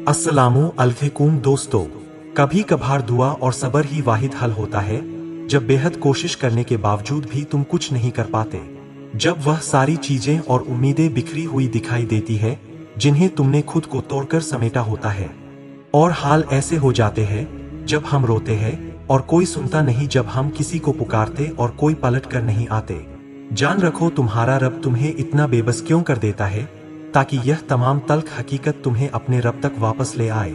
अस्सलामु अलैकुम दोस्तों, कभी कभार दुआ और सब्र ही वाहिद हल होता है जब बेहद कोशिश करने के बावजूद भी तुम कुछ नहीं कर पाते। जब वह सारी चीजें और उम्मीदें बिखरी हुई दिखाई देती है जिन्हें तुमने खुद को तोड़कर समेटा होता है, और हाल ऐसे हो जाते हैं जब हम रोते हैं और कोई सुनता नहीं, जब हम किसी को पुकारते और कोई पलट कर नहीं आते। जान रखो तुम्हारा रब तुम्हें इतना बेबस क्यों कर देता है ताकि यह तमाम तल्ख हकीकत तुम्हें अपने रब तक वापस ले आए,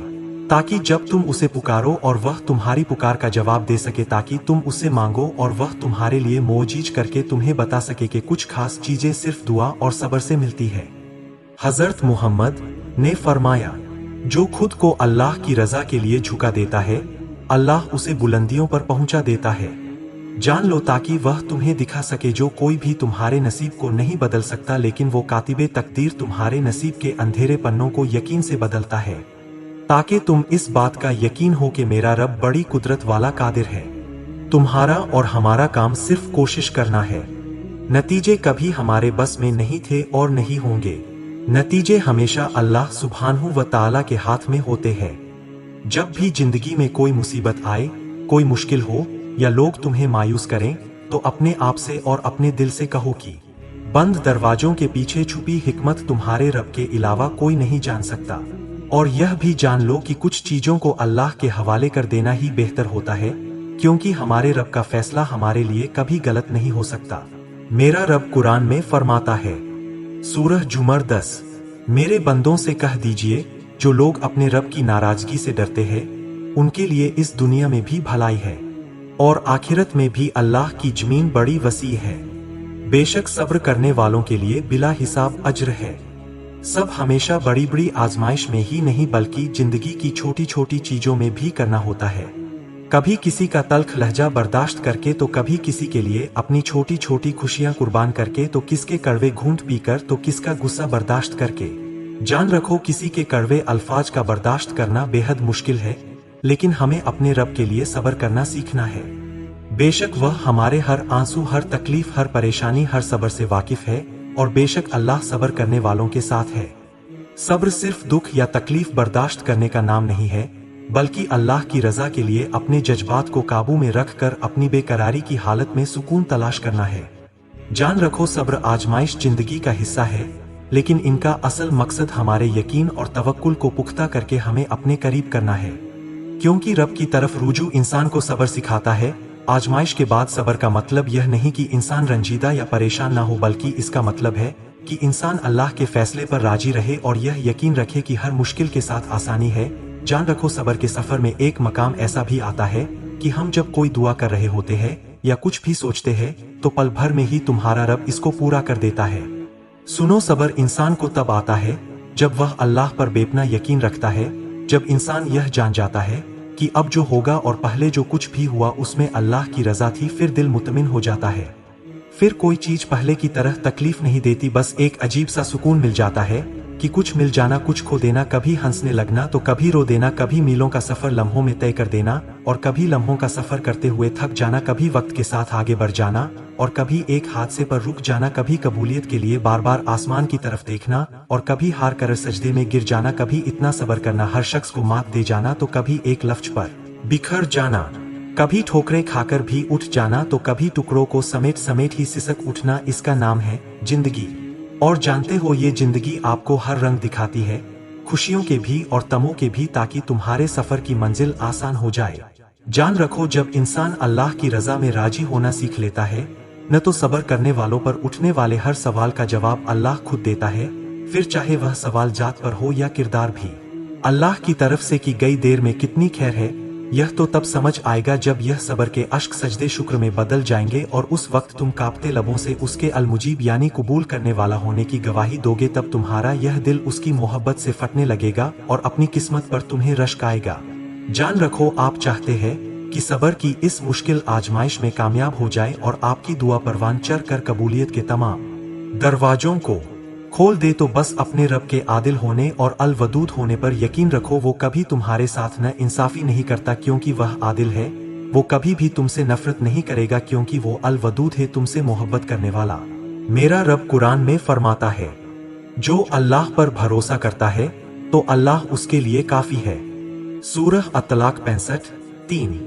ताकि जब तुम उसे पुकारो और वह तुम्हारी पुकार का जवाब दे सके, ताकि तुम उससे मांगो और वह तुम्हारे लिए मोजीज करके तुम्हें बता सके कि कुछ खास चीजें सिर्फ दुआ और सब्र से मिलती है। हजरत मोहम्मद ने फरमाया, जो खुद को अल्लाह की रजा के लिए झुका देता है अल्लाह उसे बुलंदियों पर पहुंचा देता है। जान लो ताकि वह तुम्हें दिखा सके जो कोई भी तुम्हारे नसीब को नहीं बदल सकता, लेकिन वो कातिबे तकदीर तुम्हारे नसीब के अंधेरे पन्नों को यकीन से बदलता है, ताकि तुम इस बात का यकीन हो कि मेरा रब बड़ी कुदरत वाला कादिर है। तुम्हारा और हमारा काम सिर्फ कोशिश करना है। नतीजे कभी हमारे बस में नहीं थे और नहीं होंगे। नतीजे हमेशा अल्लाह सुब्हानहू व तआला के हाथ में होते हैं। जब भी जिंदगी में कोई मुसीबत आए, कोई मुश्किल हो या लोग तुम्हें मायूस करें, तो अपने आप से और अपने दिल से कहो कि बंद दरवाजों के पीछे छुपी हिकमत तुम्हारे रब के अलावा कोई नहीं जान सकता। और यह भी जान लो कि कुछ चीजों को अल्लाह के हवाले कर देना ही बेहतर होता है, क्योंकि हमारे रब का फैसला हमारे लिए कभी गलत नहीं हो सकता। मेरा रब कुरान में फरमाता है, सूरह जुमर 10, मेरे बंदों से कह दीजिए जो लोग अपने रब की नाराजगी से डरते हैं उनके लिए इस दुनिया में भी भलाई है और आखिरत में भी अल्लाह की जमीन बड़ी वसी है। बेशक सब्र करने वालों के लिए बिला हिसाब अज्र है। सब हमेशा बड़ी बड़ी आजमाइश में ही नहीं बल्कि जिंदगी की छोटी छोटी चीजों में भी करना होता है। कभी किसी का तल्ख लहजा बर्दाश्त करके, तो कभी किसी के लिए अपनी छोटी छोटी खुशियां कुर्बान करके, तो किसके कड़वे घूंट पीकर, तो किसका गुस्सा बर्दाश्त करके। जान रखो किसी के कड़वे अल्फाज का बर्दाश्त करना बेहद मुश्किल है, लेकिन हमें अपने रब के लिए सब्र करना सीखना है। बेशक वह हमारे हर आंसू, हर तकलीफ, हर परेशानी, हर सब्र से वाकिफ है, और बेशक अल्लाह सब्र करने वालों के साथ है। सब्र सिर्फ दुख या तकलीफ बर्दाश्त करने का नाम नहीं है, बल्कि अल्लाह की रजा के लिए अपने जज्बात को काबू में रख कर अपनी बेकरारी की हालत में सुकून तलाश करना है। जान रखो सब्र आजमाइश जिंदगी का हिस्सा है, लेकिन इनका असल मकसद हमारे यकीन और तवक्कुल को पुख्ता करके हमें अपने करीब करना है, क्योंकि रब की तरफ रुजू इंसान को सब्र सिखाता है। आजमाइश के बाद सब्र का मतलब यह नहीं कि इंसान रंजीदा या परेशान ना हो, बल्कि इसका मतलब है कि इंसान अल्लाह के फैसले पर राजी रहे और यह यकीन रखे कि हर मुश्किल के साथ आसानी है। जान रखो सब्र के सफर में एक मकाम ऐसा भी आता है कि हम जब कोई दुआ कर रहे होते हैं या कुछ भी सोचते हैं, तो पल भर में ही तुम्हारा रब इसको पूरा कर देता है। सुनो, सब्र इंसान को तब आता है जब वह अल्लाह पर बेपना यकीन रखता है, जब इंसान यह जान जाता है कि अब जो होगा और पहले जो कुछ भी हुआ उसमें अल्लाह की रजा थी, फिर दिल मुतमिन हो जाता है। फिर कोई चीज पहले की तरह तकलीफ नहीं देती, बस एक अजीब सा सुकून मिल जाता है कि कुछ मिल जाना, कुछ खो देना, कभी हंसने लगना तो कभी रो देना, कभी मीलों का सफर लम्हों में तय कर देना और कभी लम्हों का सफर करते हुए थक जाना, कभी वक्त के साथ आगे बढ़ जाना और कभी एक हादसे पर रुक जाना, कभी कबूलियत के लिए बार बार आसमान की तरफ देखना और कभी हार कर सजदे में गिर जाना, कभी इतना सब्र करना हर शख्स को मात दे जाना, तो कभी एक लफ्ज पर बिखर जाना, कभी ठोकरें खाकर भी उठ जाना, तो कभी टुकड़ों को समेट समेट ही सिसक उठना। इसका नाम है जिंदगी। और जानते हो ये जिंदगी आपको हर रंग दिखाती है, खुशियों के भी और तमों के भी, ताकि तुम्हारे सफर की मंजिल आसान हो जाए। जान रखो जब इंसान अल्लाह की रजा में राजी होना सीख लेता है, न तो सब्र करने वालों पर उठने वाले हर सवाल का जवाब अल्लाह खुद देता है, फिर चाहे वह सवाल जात पर हो या किरदार भी। अल्लाह की तरफ से की गई देर में कितनी खैर है, यह तो तब समझ आएगा जब यह सब्र के अश्क सजदे शुक्र में बदल जाएंगे और उस वक्त तुम कांपते लबों से उसके अलमुजीब यानी कबूल करने वाला होने की गवाही दोगे। तब तुम्हारा यह दिल उसकी मोहब्बत से फटने लगेगा और अपनी किस्मत पर तुम्हें रश्क आएगा। जान रखो आप चाहते हैं कि सब्र की इस मुश्किल आजमाइश में कामयाब हो जाए और आपकी दुआ परवान चढ़ कर कबूलियत के तमाम दरवाजों को खोल दे, तो बस अपने रब के आदिल होने और अल वदूद होने पर यकीन रखो। वो कभी तुम्हारे साथ न इंसाफी नहीं करता क्योंकि वह आदिल है, वो कभी भी तुमसे नफरत नहीं करेगा क्योंकि वो अल वदूद है, तुमसे मोहब्बत करने वाला। मेरा रब कुरान में फरमाता है, जो अल्लाह पर भरोसा करता है तो अल्लाह उसके लिए काफी है। सूरह अत-तलाक 65:3।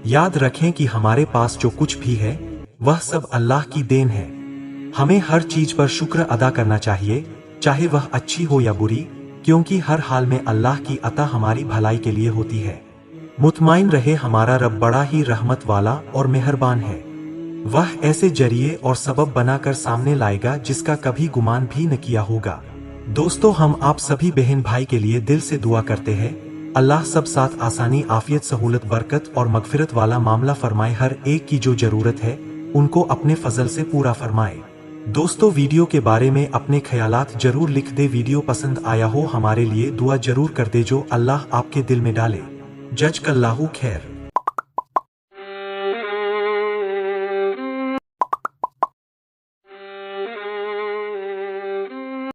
याद रखें कि हमारे पास जो कुछ भी है वह सब अल्लाह की देन है। हमें हर चीज पर शुक्र अदा करना चाहिए, चाहे वह अच्छी हो या बुरी, क्योंकि हर हाल में अल्लाह की अता हमारी भलाई के लिए होती है। मुतमईन रहे, हमारा रब बड़ा ही रहमत वाला और मेहरबान है। वह ऐसे जरिए और सबब बनाकर सामने लाएगा जिसका कभी गुमान भी न किया होगा। दोस्तों, हम आप सभी बहन भाई के लिए दिल से दुआ करते हैं, अल्लाह सब साथ आसानी, आफियत, सहूलत, बरकत और मगफिरत वाला मामला फरमाए। हर एक की जो जरूरत है उनको अपने फजल से पूरा फरमाए। दोस्तों, वीडियो के बारे में अपने ख्यालात जरूर लिख दे। वीडियो पसंद आया हो हमारे लिए दुआ जरूर कर दे, जो अल्लाह आपके दिल में डाले। जज़ाकल्लाहु खैर।